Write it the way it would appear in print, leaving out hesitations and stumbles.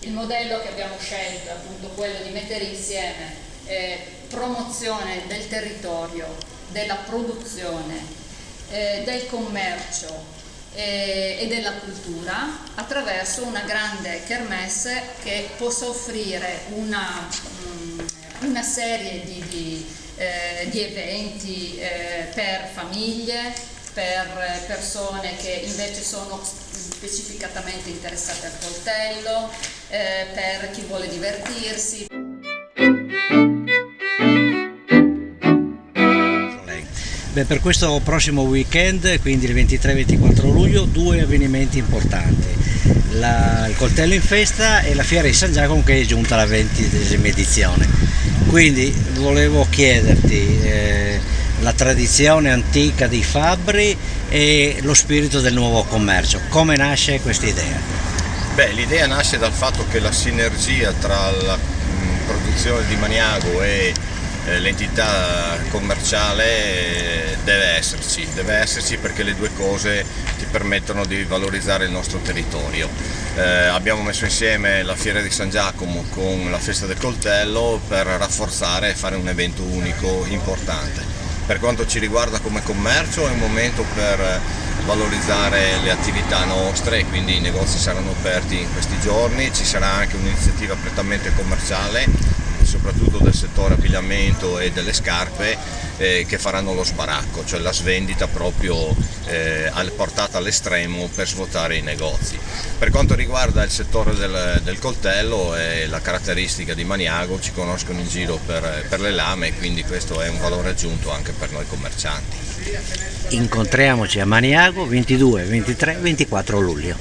Il modello che abbiamo scelto è appunto quello di mettere insieme promozione del territorio, della produzione, del commercio e della cultura attraverso una grande kermesse che possa offrire una serie di eventi per famiglie, per persone che invece sono specificatamente interessate al coltello, per chi vuole divertirsi. Beh, per questo prossimo weekend, quindi il 23-24 luglio, due avvenimenti importanti: il Coltello in Festa e la Fiera di San Giacomo, che è giunta alla 20ª edizione. Quindi volevo chiederti la tradizione antica dei fabbri e lo spirito del nuovo commercio. Come nasce questa idea? Beh, l'idea nasce dal fatto che la sinergia tra la produzione di Maniago e l'entità commerciale deve esserci perché le due cose ti permettono di valorizzare il nostro territorio. Abbiamo messo insieme la Fiera di San Giacomo con la Festa del Coltello per rafforzare e fare un evento unico importante. Per quanto ci riguarda come commercio è un momento per valorizzare le attività nostre, quindi i negozi saranno aperti in questi giorni, ci sarà anche un'iniziativa prettamente commerciale, soprattutto del settore abbigliamento e delle scarpe, che faranno lo sbaracco, cioè la svendita proprio portata all'estremo per svuotare i negozi. Per quanto riguarda il settore del coltello, la caratteristica di Maniago, ci conoscono in giro per le lame, quindi questo è un valore aggiunto anche per noi commercianti. Incontriamoci a Maniago 22, 23, 24 luglio.